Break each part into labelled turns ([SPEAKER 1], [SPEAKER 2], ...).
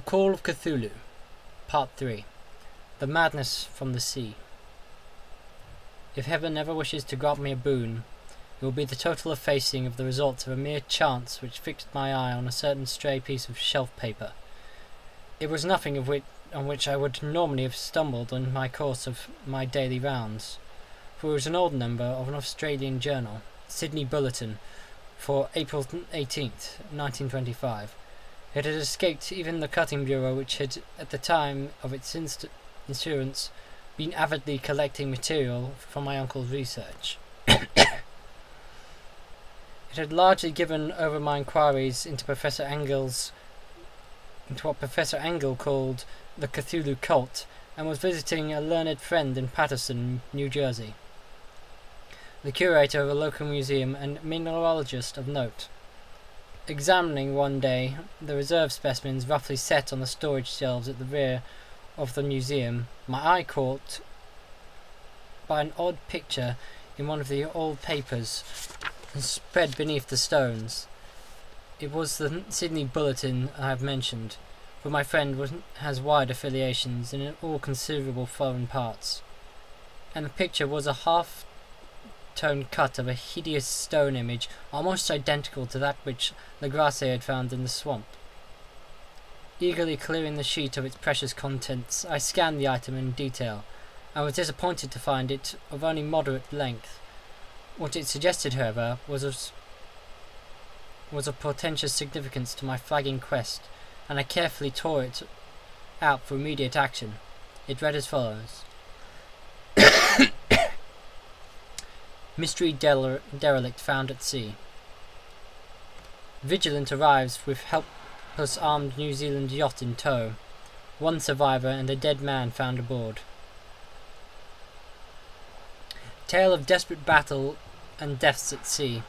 [SPEAKER 1] Call of Cthulhu, Part 3. The Madness from the Sea. If heaven ever wishes to grant me a boon, it will be the total effacing of the results of a mere chance which fixed my eye on a certain stray piece of shelf paper. It was nothing on which I would normally have stumbled in my course of my daily rounds, for it was an old number of an Australian journal, Sydney Bulletin, for April 18th, 1925. It had escaped even the cutting bureau, which had, at the time of its insurance, been avidly collecting material from my uncle's research. It had largely given over my inquiries into what Professor Angle called the Cthulhu cult, and was visiting a learned friend in Paterson, New Jersey, the curator of a local museum and mineralogist of note. Examining one day the reserve specimens roughly set on the storage shelves at the rear of the museum, my eye caught by an odd picture in one of the old papers spread beneath the stones. It was the Sydney Bulletin I have mentioned, for my friend has wide affiliations in all considerable foreign parts, and the picture was a half-tone cut of a hideous stone image almost identical to that which Legrasse had found in the swamp. Eagerly clearing the sheet of its precious contents, I scanned the item in detail, and was disappointed to find it of only moderate length. What it suggested, however, was of portentous significance to my flagging quest, and I carefully tore it out for immediate action. It read as follows: Mystery derelict found at sea. Vigilant arrives with helpless armed New Zealand yacht in tow. One survivor and a dead man found aboard. Tale of desperate battle and deaths at sea.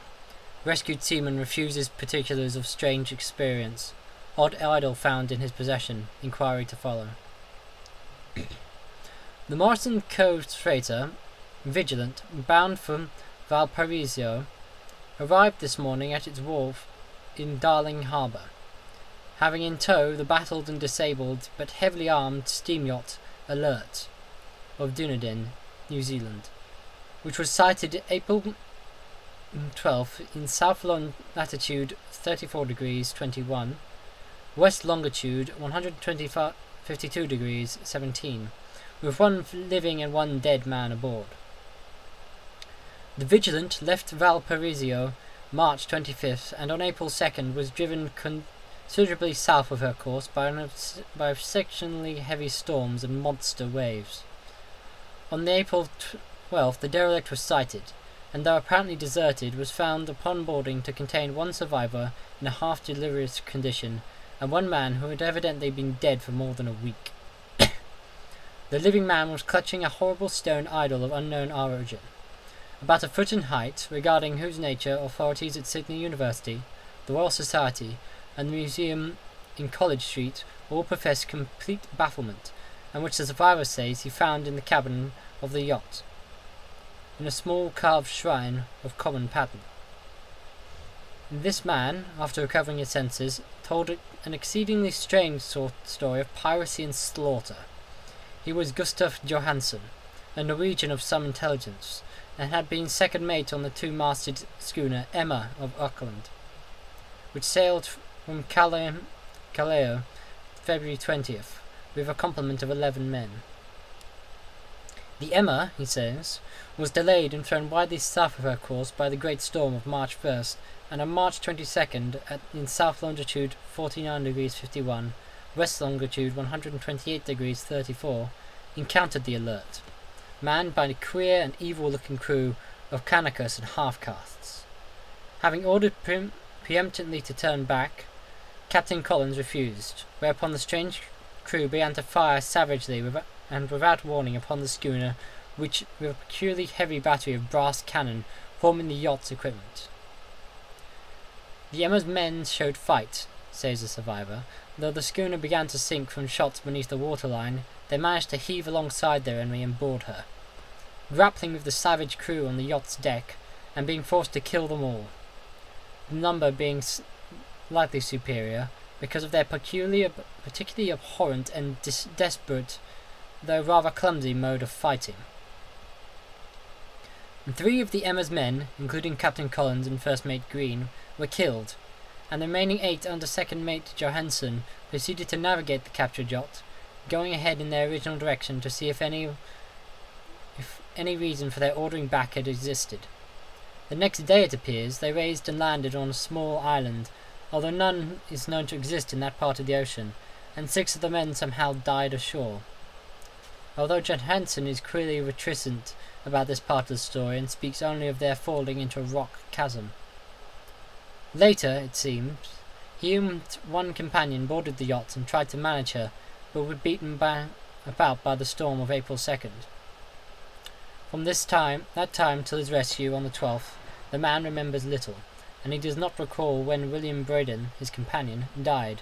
[SPEAKER 1] Rescued seaman refuses particulars of strange experience. Odd idol found in his possession. Inquiry to follow. The Morrison Cove freighter, Vigilant, bound from Valparaiso, arrived this morning at its wharf in Darling Harbour, having in tow the battered and disabled but heavily armed steam yacht Alert of Dunedin, New Zealand, which was sighted April 12th in south latitude 34 degrees 21, west longitude 152 degrees 17, with one living and one dead man aboard. The Vigilant left Valparaiso March 25th, and on April 2nd was driven considerably south of her course by exceptionally heavy storms and monster waves. On April 12th the derelict was sighted, and though apparently deserted, was found upon boarding to contain one survivor in a half-delirious condition, and one man who had evidently been dead for more than a week. The living man was clutching a horrible stone idol of unknown origin, about a foot in height, regarding whose nature authorities at Sydney University, the Royal Society, and the museum in College Street all profess complete bafflement, and which the survivor says he found in the cabin of the yacht, in a small carved shrine of common pattern. This man, after recovering his senses, told an exceedingly strange story of piracy and slaughter. He was Gustav Johansen, a Norwegian of some intelligence, and had been second mate on the two-masted schooner Emma of Auckland, which sailed from Callao February 20th, with a complement of 11 men. The Emma, he says, was delayed and thrown widely south of her course by the great storm of March 1st, and on March 22nd, in south longitude 49 degrees 51, west longitude 128 degrees 34, encountered the Alert, manned by a queer and evil-looking crew of Kanakas and half-castes. Having ordered preemptively to turn back, Captain Collins refused, whereupon the strange crew began to fire savagely and without warning upon the schooner, which with a peculiarly heavy battery of brass cannon forming the yacht's equipment. The Emma's men showed fight, says the survivor. Though the schooner began to sink from shots beneath the waterline, they managed to heave alongside their enemy and board her, grappling with the savage crew on the yacht's deck, and being forced to kill them all, the number being slightly superior, because of their particularly abhorrent and desperate, though rather clumsy, mode of fighting. And 3 of the Emma's men, including Captain Collins and First Mate Green, were killed, and the remaining 8 under Second Mate Johansen proceeded to navigate the captured yacht, going ahead in their original direction to see if any reason for their ordering back had existed. The next day, it appears, they raised and landed on a small island, although none is known to exist in that part of the ocean, and 6 of the men somehow died ashore. Although Johansen is clearly reticent about this part of the story and speaks only of their falling into a rock chasm. Later, it seems, he and one companion boarded the yacht and tried to manage her, but were beaten about by the storm of April 2nd. From that time till his rescue on the 12th, the man remembers little, and he does not recall when William Braden, his companion, died.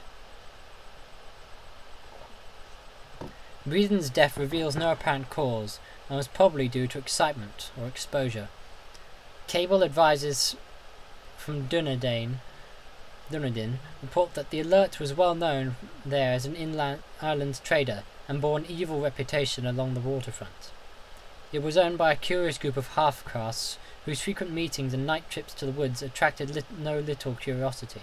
[SPEAKER 1] Braden's death reveals no apparent cause, and was probably due to excitement or exposure. Cable advises from Dunedin report that the Alert was well known there as an inland island trader and bore an evil reputation along the waterfront. It was owned by a curious group of half-castes whose frequent meetings and night trips to the woods attracted no little curiosity,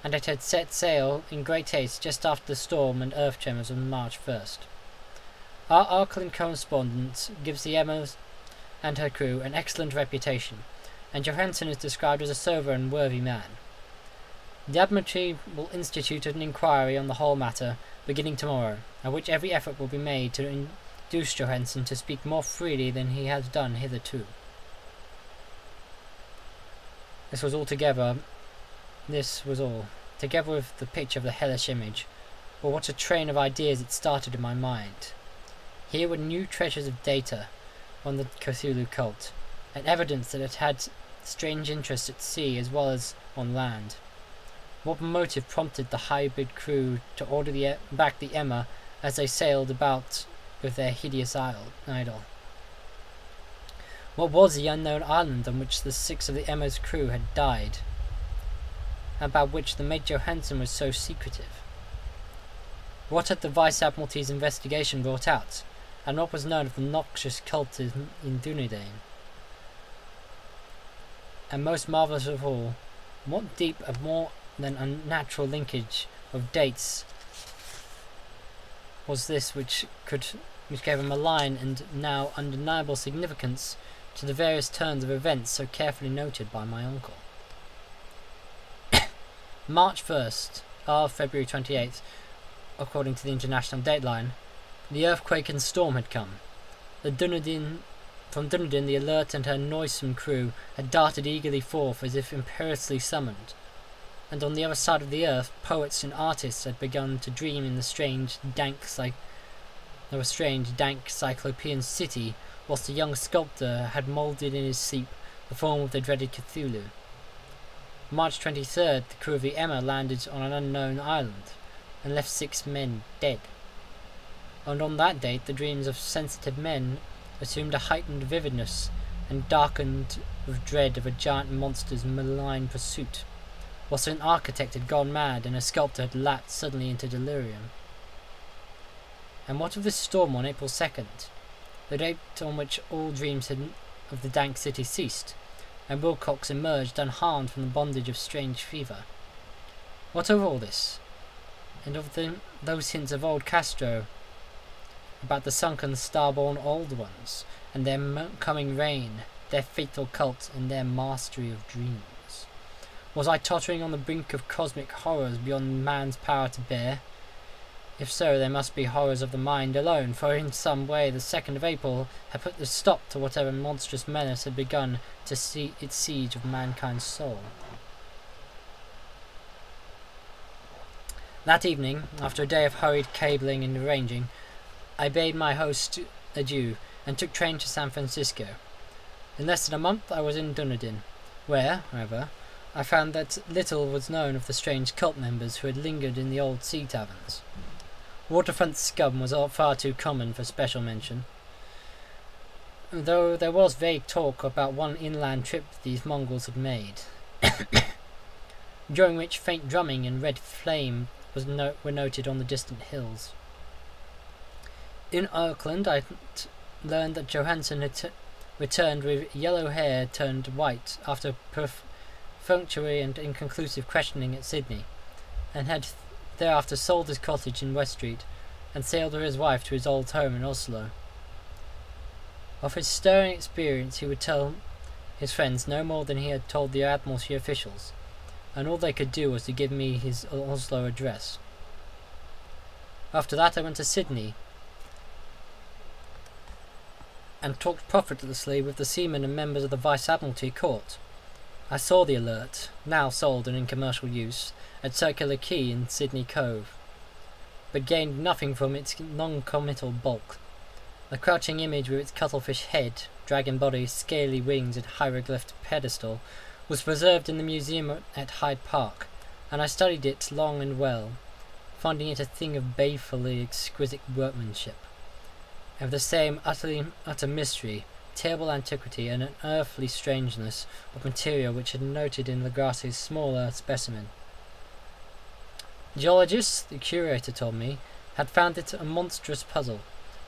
[SPEAKER 1] and it had set sail in great haste just after the storm and earth tremors on March 1st. Our Auckland correspondent gives the Emma and her crew an excellent reputation, and Johansen is described as a sober and worthy man. The Admiralty will institute an inquiry on the whole matter beginning tomorrow, at which every effort will be made to induce Johansen to speak more freely than he has done hitherto. This was all, together with the picture of the hellish image. But what a train of ideas it started in my mind. Here were new treasures of data on the Cthulhu cult, and evidence that it had strange interests at sea as well as on land. What motive prompted the hybrid crew to order back the Emma as they sailed about with their hideous idol? What was the unknown island on which the 6 of the Emma's crew had died, about which the mate Johansen was so secretive? What had the Vice Admiralty's investigation brought out, and what was known of the noxious cult in Dunedin? And most marvellous of all, what deep and more than unnatural linkage of dates was this which gave a malign and now undeniable significance to the various turns of events so carefully noted by my uncle. March 1st, or February 28th, according to the international dateline, the earthquake and storm had come. From Dunedin, the Alert and her noisome crew had darted eagerly forth as if imperiously summoned, and on the other side of the earth, poets and artists had begun to dream in the strange, dank cyclopean city, whilst the young sculptor had moulded in his sleep the form of the dreaded Cthulhu. March 23rd, the crew of the Emma landed on an unknown island, and left 6 men dead. And on that date, the dreams of sensitive men assumed a heightened vividness, and darkened with dread of a giant monster's malign pursuit, whilst an architect had gone mad and a sculptor had lapsed suddenly into delirium. And what of this storm on April 2nd, the date on which all dreams of the dank city ceased, and Wilcox emerged unharmed from the bondage of strange fever? What of all this, and of those hints of old Castro about the sunken star-born old ones, and their coming reign, their fatal cult, and their mastery of dreams? Was I tottering on the brink of cosmic horrors beyond man's power to bear? If so, there must be horrors of the mind alone, for in some way the 2nd of April had put a stop to whatever monstrous menace had begun to see its siege of mankind's soul. That evening, after a day of hurried cabling and arranging, I bade my host adieu, and took train to San Francisco. In less than a month I was in Dunedin, where, however, I found that little was known of the strange cult members who had lingered in the old sea taverns. Waterfront scum was far too common for special mention, though there was vague talk about one inland trip these Mongols had made. during which faint drumming and red flame were noted on the distant hills. In Auckland, I learned that Johansen had returned with yellow hair turned white after perfunctory and inconclusive questioning at Sydney, and had thereafter sold his cottage in West Street and sailed with his wife to his old home in Oslo. Of his stirring experience he would tell his friends no more than he had told the Admiralty officials, and all they could do was to give me his Oslo address. After that I went to Sydney and talked profitlessly with the seamen and members of the Vice-Admiralty Court. I saw the Alert, now sold and in commercial use, at Circular Quay in Sydney Cove, but gained nothing from its non-committal bulk. The crouching image with its cuttlefish head, dragon body, scaly wings and hieroglyphed pedestal was preserved in the museum at Hyde Park, and I studied it long and well, finding it a thing of balefully exquisite workmanship, of the same utter mystery, terrible antiquity, and an earthly strangeness of material which had noted in Legrasse's smaller specimen. Geologists, the curator told me, had found it a monstrous puzzle,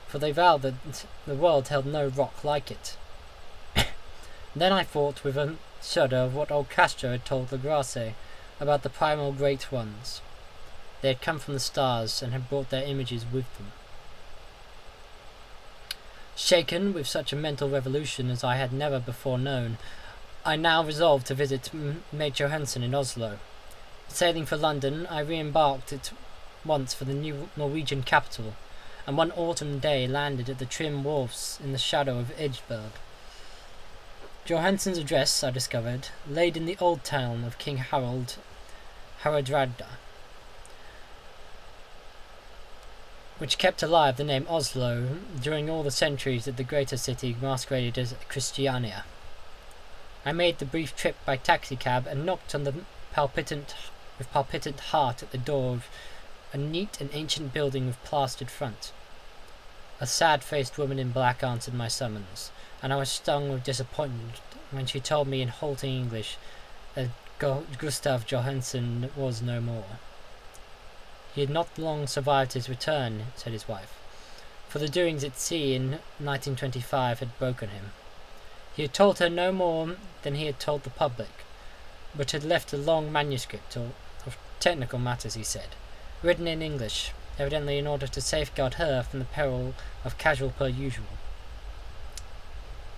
[SPEAKER 1] for they vowed that the world held no rock like it. Then I thought with a shudder of what old Castro had told Legrasse about the primal great ones. They had come from the stars and had brought their images with them. Shaken with such a mental revolution as I had never before known, I now resolved to visit Major Johansen in Oslo. Sailing for London, I re-embarked at once for the new Norwegian capital, and one autumn day landed at the trim wharfs in the shadow of Edgeburg. Johansen's address, I discovered, laid in the old town of King Haraldrada, which kept alive the name Oslo during all the centuries that the greater city masqueraded as Christiania. I made the brief trip by taxicab and knocked on the palpitant heart at the door of a neat and ancient building with plastered front. A sad-faced woman in black answered my summons, and I was stung with disappointment when she told me in halting English that Gustav Johansen was no more. He had not long survived his return, said his wife, for the doings at sea in 1925 had broken him. He had told her no more than he had told the public, but had left a long manuscript of technical matters, he said, written in English, evidently in order to safeguard her from the peril of casual per usual.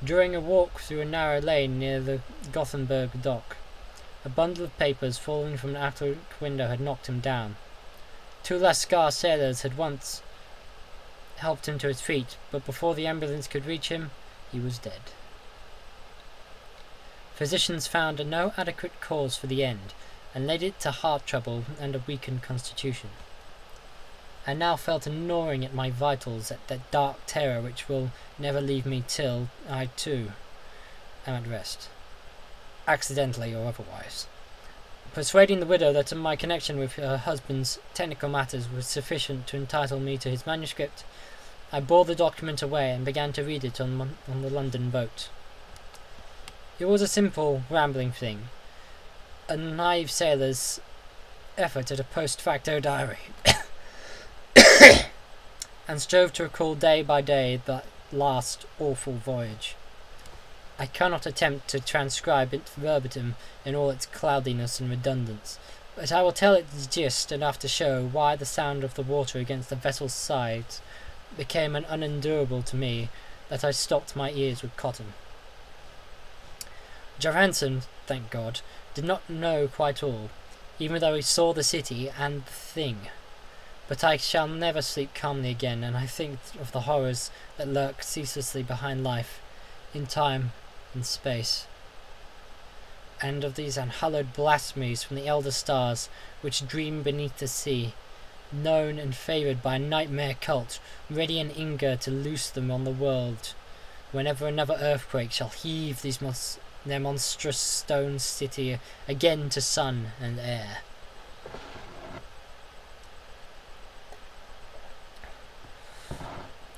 [SPEAKER 1] During a walk through a narrow lane near the Gothenburg dock, a bundle of papers falling from an attic window had knocked him down. Two Lascar sailors had once helped him to his feet, but before the ambulance could reach him, he was dead. Physicians found no adequate cause for the end, and laid it to heart trouble and a weakened constitution. I now felt a gnawing at my vitals, at that dark terror which will never leave me till I, too, am at rest, accidentally or otherwise. Persuading the widow that my connection with her husband's technical matters was sufficient to entitle me to his manuscript, I bore the document away and began to read it on the London boat. It was a simple, rambling thing, a naive sailor's effort at a post-facto diary, and strove to recall day by day that last awful voyage. I cannot attempt to transcribe it verbatim in all its cloudiness and redundance, but I will tell its gist enough to show why the sound of the water against the vessel's sides became an unendurable to me that I stopped my ears with cotton. Johansen, thank God, did not know quite all, even though he saw the city and the thing. But I shall never sleep calmly again, and I think of the horrors that lurk ceaselessly behind life, in time and space, and of these unhallowed blasphemies from the elder stars which dream beneath the sea, known and favoured by a nightmare cult, ready and eager to loose them on the world, whenever another earthquake shall heave their monstrous stone city again to sun and air.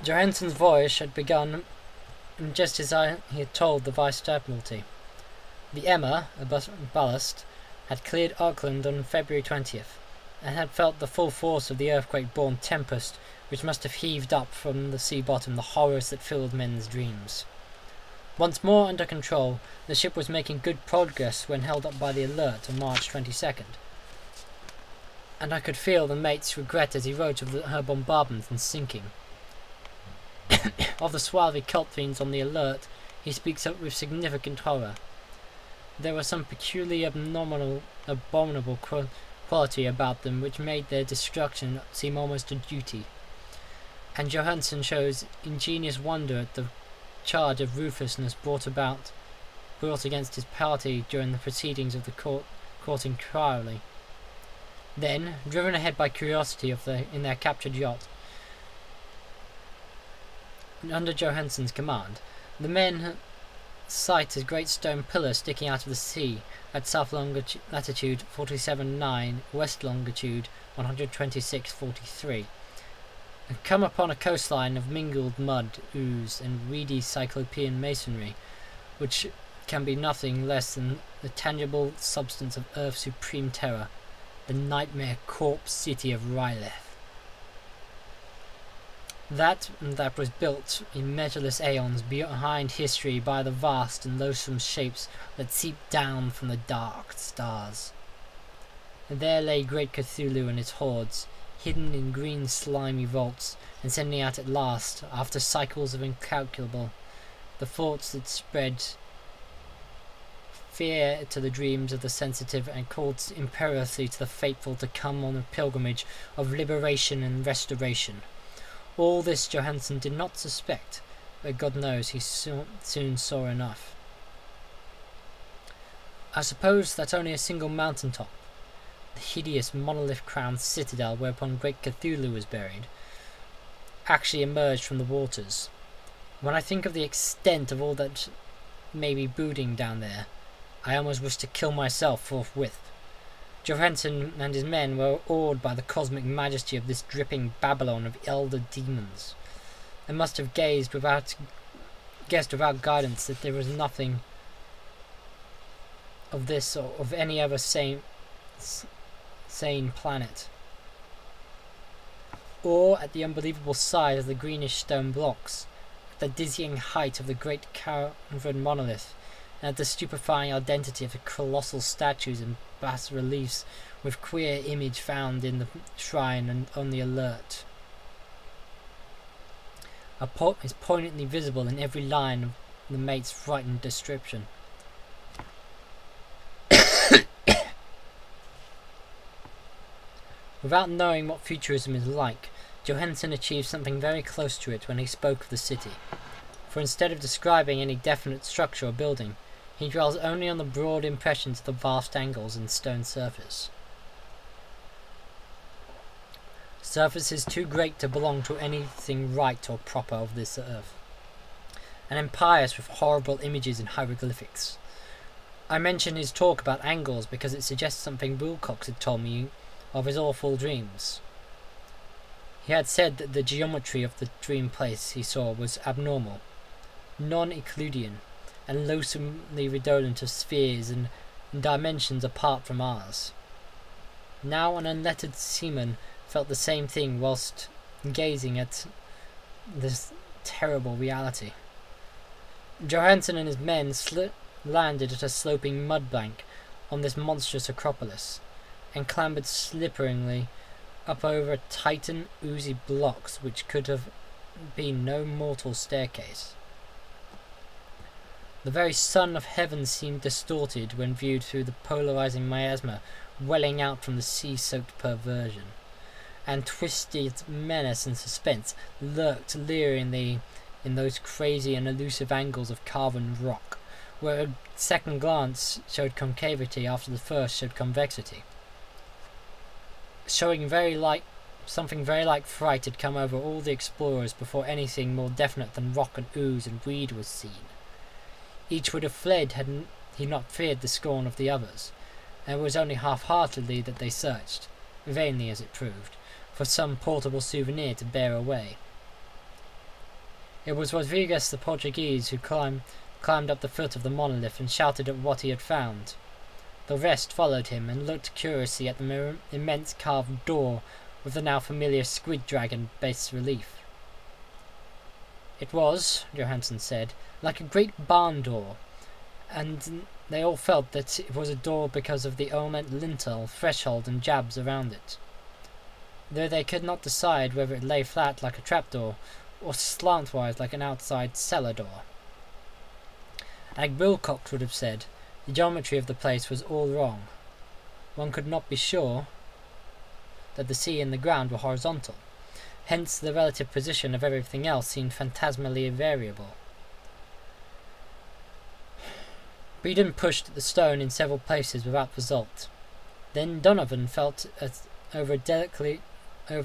[SPEAKER 1] Johansen's voyage had begun just as he had told the Vice-Admiralty. The Emma, a ballast, had cleared Auckland on February 20th, and had felt the full force of the earthquake-born tempest which must have heaved up from the sea bottom the horrors that filled men's dreams. Once more under control, the ship was making good progress when held up by the Alert on March 22nd, and I could feel the mate's regret as he wrote of her bombardment and sinking. Of the swarthy cult fiends on the Alert, he speaks up with significant horror. There was some peculiarly abominable quality about them which made their destruction seem almost a duty, and Johansen shows ingenious wonder at the charge of ruthlessness brought against his party during the proceedings of the court in Crowley. Then, driven ahead by curiosity in their captured yacht, under Johansen's command, the men sight a great stone pillar sticking out of the sea at south latitude 47.9, west longitude 126.43, and come upon a coastline of mingled mud, ooze, and weedy cyclopean masonry, which can be nothing less than the tangible substance of Earth's supreme terror, the nightmare corpse city of Ryleth. That was built in measureless aeons behind history by the vast and loathsome shapes that seep down from the dark stars. And there lay great Cthulhu and his hordes, hidden in green slimy vaults, and sending out at last, after cycles of incalculable, the thoughts that spread fear to the dreams of the sensitive and called imperiously to the faithful to come on a pilgrimage of liberation and restoration. All this Johansen did not suspect, but God knows he soon saw enough. I suppose that only a single mountain top, the hideous monolith-crowned citadel whereupon great Cthulhu was buried, actually emerged from the waters. When I think of the extent of all that may be brooding down there, I almost wish to kill myself forthwith. Johansen and his men were awed by the cosmic majesty of this dripping Babylon of elder demons, and must have guessed without guidance that there was nothing of this or of any other sane planet. Or at the unbelievable size of the greenish stone blocks, at the dizzying height of the great cavern monolith, and at the stupefying identity of the colossal statues and bas-reliefs with queer image found in the shrine and on the Alert. Is poignantly visible in every line of the mate's frightened description. Without knowing what futurism is like, Johansen achieved something very close to it when he spoke of the city, for instead of describing any definite structure or building, he dwells only on the broad impressions of the vast angles in stone surface. Surfaces too great to belong to anything right or proper of this earth, and empires with horrible images and hieroglyphics. I mention his talk about angles because it suggests something Wilcox had told me of his awful dreams. He had said that the geometry of the dream place he saw was abnormal, non-Euclidean, and loathsomely redolent of spheres and dimensions apart from ours. Now an unlettered seaman felt the same thing whilst gazing at this terrible reality. Johansen and his men landed at a sloping mud bank on this monstrous acropolis, and clambered slipperingly up over Titan oozy blocks which could have been no mortal staircase. The very sun of heaven seemed distorted when viewed through the polarizing miasma welling out from the sea-soaked perversion, and twisted menace and suspense lurked leeringly in those crazy and elusive angles of carven rock, where a second glance showed concavity after the first showed convexity, showing something very like fright had come over all the explorers before anything more definite than rock and ooze and weed was seen. Each would have fled had he not feared the scorn of the others, and it was only half-heartedly that they searched, vainly as it proved, for some portable souvenir to bear away. It was Rodriguez the Portuguese who climbed up the foot of the monolith and shouted at what he had found. The rest followed him and looked curiously at the immense carved door with the now familiar squid dragon bas relief. It was, Johansen said, like a great barn door, and they all felt that it was a door because of the ornate lintel, threshold, and jabs around it, though they could not decide whether it lay flat like a trapdoor or slantwise like an outside cellar door. As Wilcox would have said, the geometry of the place was all wrong. One could not be sure that the sea and the ground were horizontal. Hence the relative position of everything else seemed phantasmally variable. Breeden pushed at the stone in several places without result. Then Donovan felt over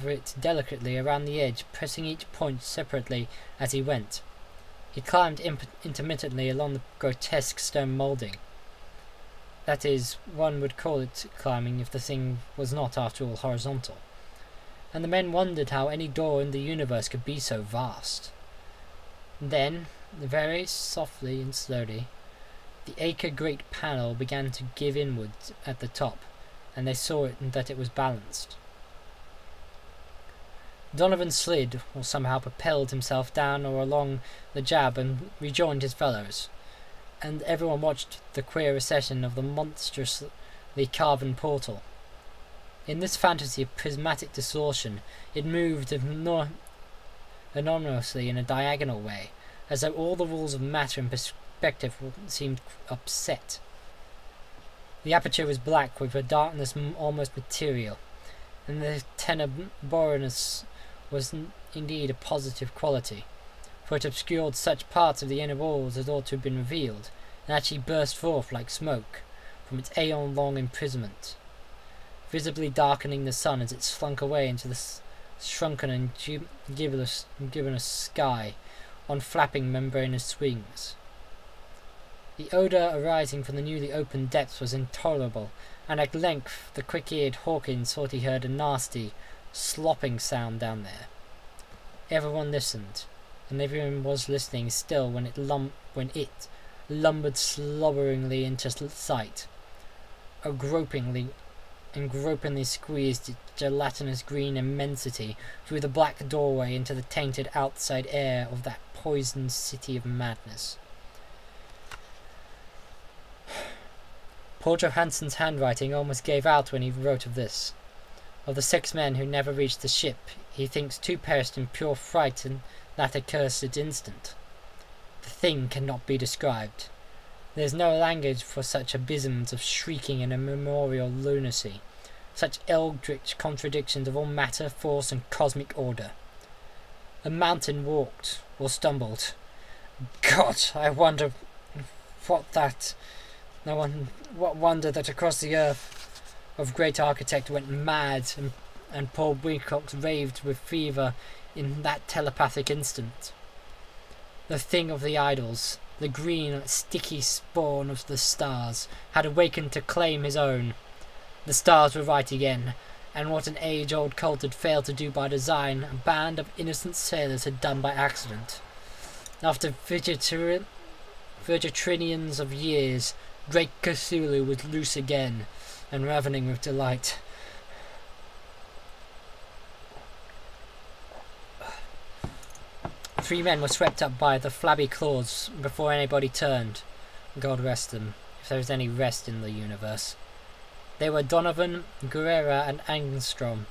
[SPEAKER 1] it delicately around the edge, pressing each point separately as he went. He climbed intermittently along the grotesque stone moulding. That is, one would call it climbing if the thing was not, after all, horizontal. And the men wondered how any door in the universe could be so vast. Then, very softly and slowly, the acre-great panel began to give inward at the top, and they saw that it was balanced. Donovan slid, or somehow propelled himself down or along the jab and rejoined his fellows, and everyone watched the queer recession of the monstrously carven portal. In this fantasy of prismatic distortion, it moved anonymously in a diagonal way, as though all the rules of matter and perspective seemed upset. The aperture was black with a darkness almost material, and the tenebrous was indeed a positive quality, for it obscured such parts of the inner walls as ought to have been revealed, and actually burst forth like smoke from its aeon-long imprisonment, visibly darkening the sun as it slunk away into the shrunken and gibbous sky on flapping membranous wings. The odour arising from the newly opened depths was intolerable, and at length the quick-eared Hawkins thought he heard a nasty, slopping sound down there. Everyone listened, and everyone was listening still when it lumbered slobberingly into sight, gropingly squeezed its gelatinous green immensity through the black doorway into the tainted outside air of that poisoned city of madness. Paul Johansen's handwriting almost gave out when he wrote of this. Of the 6 men who never reached the ship, he thinks 2 perished in pure fright in that accursed instant. The thing cannot be described. There is no language for such abysms of shrieking and immemorial lunacy, such eldritch contradictions of all matter, force, and cosmic order. A mountain walked, or stumbled. God, I wonder what wonder that across the earth of great architect went mad, and Paul Wilcox raved with fever in that telepathic instant. The thing of the idols, the green, sticky spawn of the stars, had awakened to claim his own. The stars were right again, and what an age-old cult had failed to do by design, a band of innocent sailors had done by accident. After Virgitrinians of years, great Cthulhu was loose again, and ravening with delight. Three men were swept up by the flabby claws before anybody turned. God rest them, if there is any rest in the universe. They were Donovan, Guerrera, and Angstrom.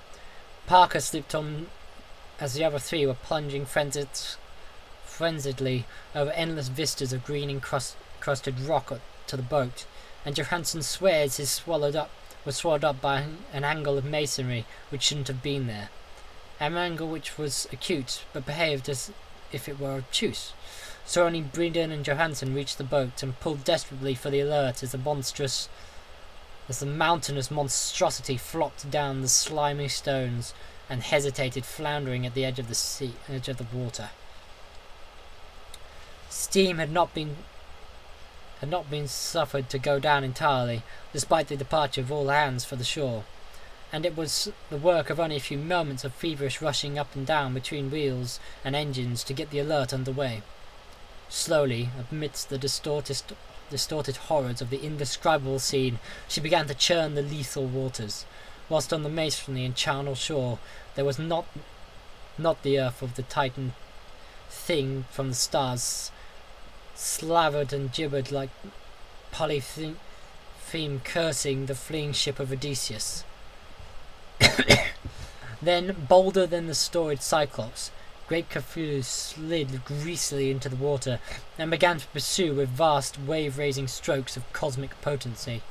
[SPEAKER 1] Parker slipped on as the other 3 were plunging frenziedly over endless vistas of green encrusted rock to the boat, and Johansen swears was swallowed up by an angle of masonry which shouldn't have been there. An angle which was acute, but behaved as if it were obtuse. So only Breeden and Johansen reached the boat and pulled desperately for the Alert as the mountainous monstrosity flopped down the slimy stones and hesitated, floundering at the edge of the water. Steam had not been suffered to go down entirely, despite the departure of all hands for the shore, and it was the work of only a few moments of feverish rushing up and down between wheels and engines to get the Alert under way. Slowly, amidst the distorted horrors of the indescribable scene, she began to churn the lethal waters, whilst on the masonry and charnel shore there was not the earth of the Titan thing from the stars, slavered and gibbered like Polypheme cursing the fleeing ship of Odysseus. Then, bolder than the storied Cyclops, great Cthulhu slid greasily into the water and began to pursue with vast wave-raising strokes of cosmic potency.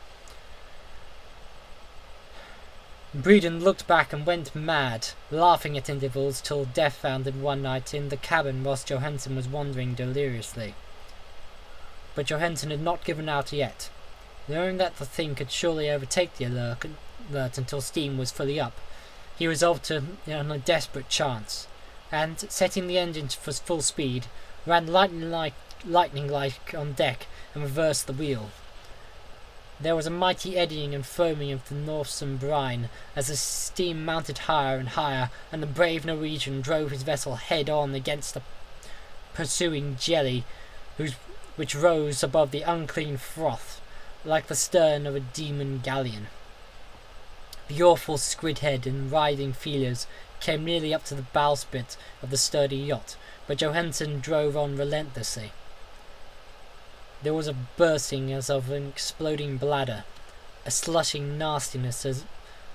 [SPEAKER 1] Breeden looked back and went mad, laughing at intervals till death found him one night in the cabin whilst Johansen was wandering deliriously. But Johansen had not given out yet. Knowing that the thing could surely overtake the alert until steam was fully up, he resolved on a desperate chance, and, setting the engine for full speed, ran lightning-like on deck and reversed the wheel. There was a mighty eddying and foaming of the Northern brine as the steam mounted higher and higher, and the brave Norwegian drove his vessel head-on against the pursuing jelly, which rose above the unclean froth, like the stern of a demon galleon. The awful squid head and writhing feelers came nearly up to the bowsprit of the sturdy yacht, but Johansen drove on relentlessly. There was a bursting as of an exploding bladder, a slushing nastiness as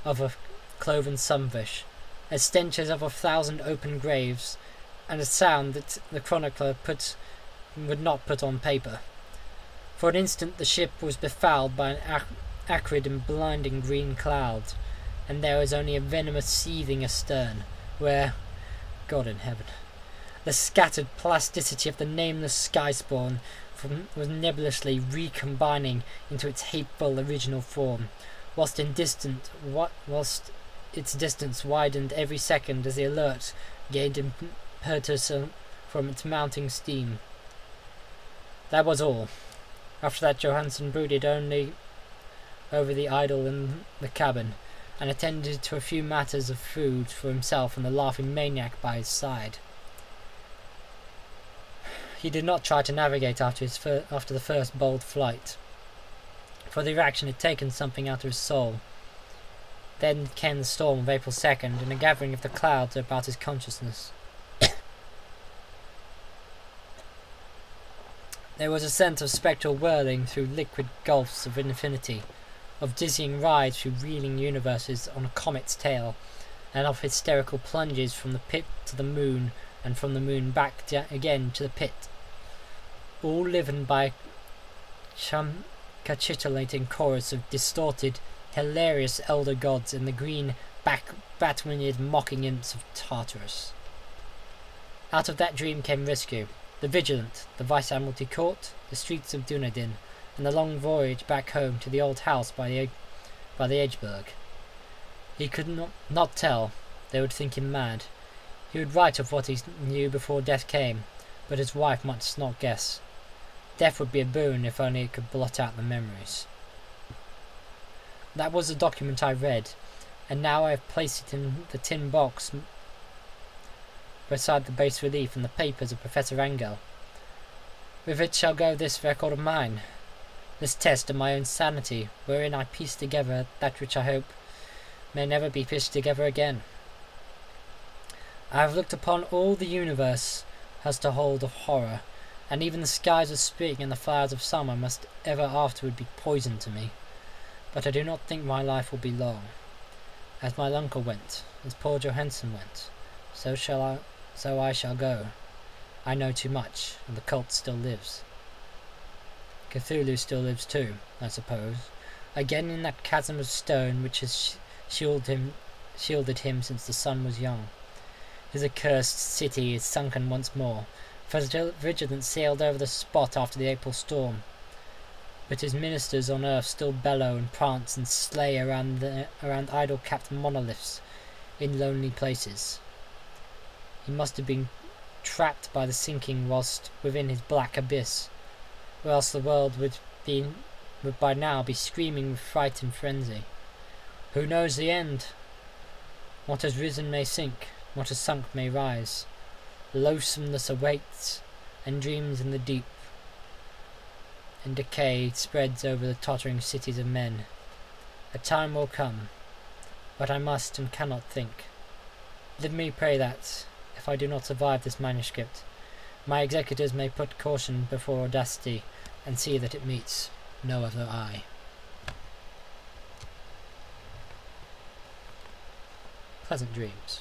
[SPEAKER 1] of a cloven sunfish, a stench as of 1,000 open graves, and a sound that the chronicler would not put on paper. For an instant the ship was befouled by an acrid and blinding green cloud, and there was only a venomous seething astern, where, God in heaven, the scattered plasticity of the nameless sky spawn was nebulously recombining into its hateful original form, whilst its distance widened every second as the Alert gained impetus from its mounting steam. That was all. After that Johansen brooded only over the idol in the cabin, and attended to a few matters of food for himself and the laughing maniac by his side. He did not try to navigate after the first bold flight, for the reaction had taken something out of his soul. Then came the storm of April 2nd, and a gathering of the clouds about his consciousness. There was a sense of spectral whirling through liquid gulfs of infinity, of dizzying rides through reeling universes on a comet's tail, and of hysterical plunges from the pit to the moon, and from the moon back again to the pit, all livened by a capitulating chorus of distorted, hilarious elder gods and the green, bat-winged mocking imps of Tartarus. Out of that dream came rescue, the Vigilant, the Vice-Admiralty Court, the streets of Dunedin, and the long voyage back home to the old house by the Edgeburg. He could not tell. They would think him mad. He would write of what he knew before death came, but his wife must not guess. Death would be a boon if only it could blot out the memories. That was the document I read, and now I have placed it in the tin box beside the bas relief and the papers of Professor Angell. With it shall go this record of mine, this test of my own sanity, wherein I piece together that which I hope may never be pieced together again. I have looked upon all the universe has to hold of horror, and even the skies of spring and the flowers of summer must ever afterward be poison to me. But I do not think my life will be long. As my uncle went, as poor Johansen went, so I shall go. I know too much, and the cult still lives. Cthulhu still lives too, I suppose, again in that chasm of stone which has shielded him since the sun was young. His accursed city is sunken once more, for the Vigilant sailed over the spot after the April storm. But his ministers on earth still bellow and prance and slay around idol-capped monoliths in lonely places. He must have been trapped by the sinking whilst within his black abyss, or else the world would by now be screaming with fright and frenzy. Who knows the end? What has risen may sink, what has sunk may rise. Loathsomeness awaits, and dreams in the deep. and decay spreads over the tottering cities of men. A time will come, but I must and cannot think. Let me pray that, if I do not survive this manuscript, my executors may put caution before audacity, and see that it meets no other eye. Pleasant dreams.